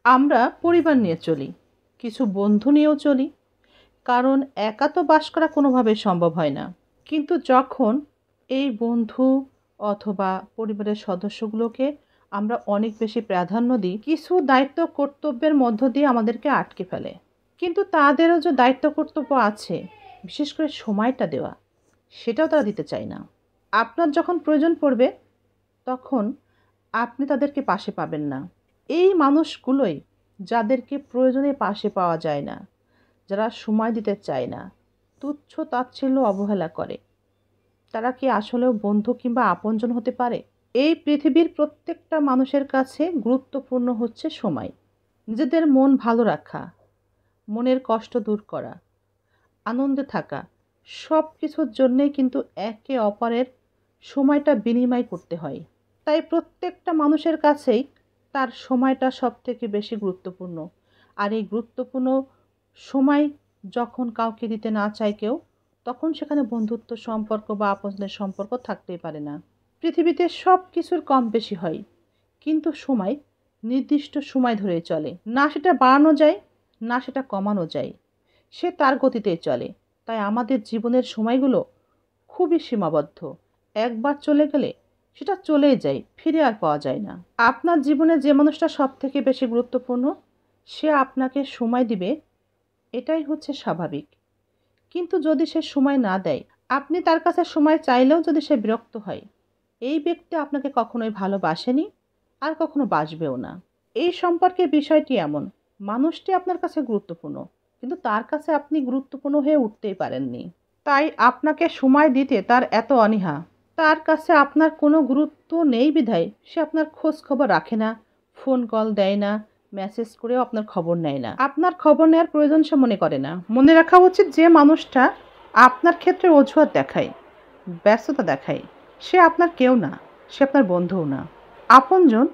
আমরা পরিবার নিয়ে চলি, কিছু বন্ধু নিয়েও চলি, কারণ একা তো বাস করা কোনোভাবেই সম্ভব হয় না। কিন্তু যখন এই বন্ধু অথবা পরিবারের সদস্যগুলোকে আমরা অনেক বেশি প্রাধান্য দিই, কিছু দায়িত্ব কর্তব্যের মধ্য দিয়ে আমাদেরকে আটকে ফেলে। কিন্তু তাদেরও যে দায়িত্ব কর্তব্য আছে, বিশেষ করে সময়টা দেওয়া, সেটাও তারা দিতে চায় না। আপনার যখন প্রয়োজন পড়বে তখন আপনি তাদেরকে পাশে পাবেন না। এই মানুষগুলোই যাদেরকে প্রয়োজনে পাশে পাওয়া যায় না, যারা সময় দিতে চায় না, তুচ্ছ তাচ্ছিল্য অবহেলা করে, তারা কি আসলেও বন্ধু কিংবা আপনজন হতে পারে? এই পৃথিবীর প্রত্যেকটা মানুষের কাছে গুরুত্বপূর্ণ হচ্ছে সময়। নিজেদের মন ভালো রাখা, মনের কষ্ট দূর করা, আনন্দে থাকা, সব কিছুর জন্যেই কিন্তু একে অপরের সময়টা বিনিময় করতে হয়। তাই প্রত্যেকটা মানুষের কাছেই তার সময়টা সবথেকে বেশি গুরুত্বপূর্ণ। আর এই গুরুত্বপূর্ণ সময় যখন কাউকে দিতে না চায় কেউ, তখন সেখানে বন্ধুত্ব সম্পর্ক বা আপনজনের সম্পর্ক থাকতেই পারে না। পৃথিবীতে সব কিছুর কম বেশি হয়, কিন্তু সময় নির্দিষ্ট সময় ধরেই চলে। না সেটা বাড়ানো যায়, না সেটা কমানো যায়, সে তার গতিতেই চলে। তাই আমাদের জীবনের সময়গুলো খুবই সীমাবদ্ধ। একবার চলে গেলে সেটা চলেই যায়, ফিরে আর পাওয়া যায় না। আপনার জীবনে যে মানুষটা সব থেকে বেশি গুরুত্বপূর্ণ, সে আপনাকে সময় দিবে, এটাই হচ্ছে স্বাভাবিক। কিন্তু যদি সে সময় না দেয়, আপনি তার কাছে সময় চাইলেও যদি সে বিরক্ত হয়, এই ব্যক্তি আপনাকে কখনোই ভালোবাসেনি, আর কখনো বাসবেও না। এই সম্পর্কের বিষয়টি এমন, মানুষটি আপনার কাছে গুরুত্বপূর্ণ, কিন্তু তার কাছে আপনি গুরুত্বপূর্ণ হয়ে উঠতেই পারেননি। তাই আপনাকে সময় দিতে তার এত অনীহা। তার কাছে আপনার কোনো গুরুত্ব নেই বিধায় সে আপনার খোঁজ খবর রাখে না, ফোন কল দেয় না, মেসেজ করেও আপনার খবর নেয় না। আপনার খবর নেওয়ার প্রয়োজন সে মনে করে না। মনে রাখা উচিত, যে মানুষটা আপনার ক্ষেত্রে অজুহাত দেখায়, ব্যস্ততা দেখায়, সে আপনার কেউ না, সে আপনার বন্ধুও না। আপনজন,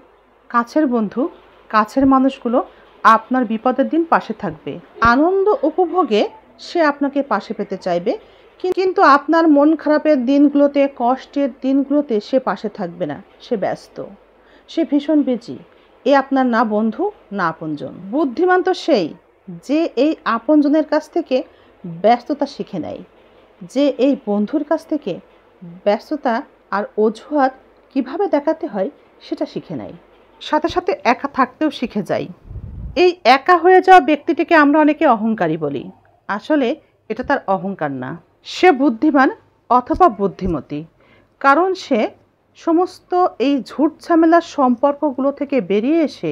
কাছের বন্ধু, কাছের মানুষগুলো আপনার বিপদের দিন পাশে থাকবে। আনন্দ উপভোগে সে আপনাকে পাশে পেতে চাইবে, কিন্তু আপনার মন খারাপের দিনগুলোতে, কষ্টের দিনগুলোতে সে পাশে থাকবে না। সে ব্যস্ত, সে ভীষণ বিজি। এ আপনার না বন্ধু না আপনজন। বুদ্ধিমান তো সেই যে এই আপনজনের কাছ থেকে ব্যস্ততা শিখে নেয়, যে এই বন্ধুর কাছ থেকে ব্যস্ততা আর অজুহাত কিভাবে দেখাতে হয় সেটা শিখে নেয়। সাথে সাথে একা থাকতেও শিখে যায়। এই একা হয়ে যাওয়া ব্যক্তিটিকে আমরা অনেকে অহংকারী বলি। আসলে এটা তার অহংকার না, সে বুদ্ধিমান অথবা বুদ্ধিমতী। কারণ সে সমস্ত এই ঝুট ঝামেলার সম্পর্কগুলো থেকে বেরিয়ে এসে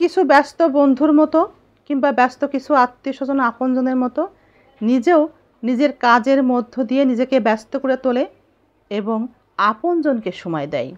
কিছু ব্যস্ত বন্ধুর মতো কিংবা ব্যস্ত কিছু আত্মীয় স্বজন আপনজনের মতো নিজেও নিজের কাজের মধ্য দিয়ে নিজেকে ব্যস্ত করে তোলে এবং আপনজনকে সময় দেয়।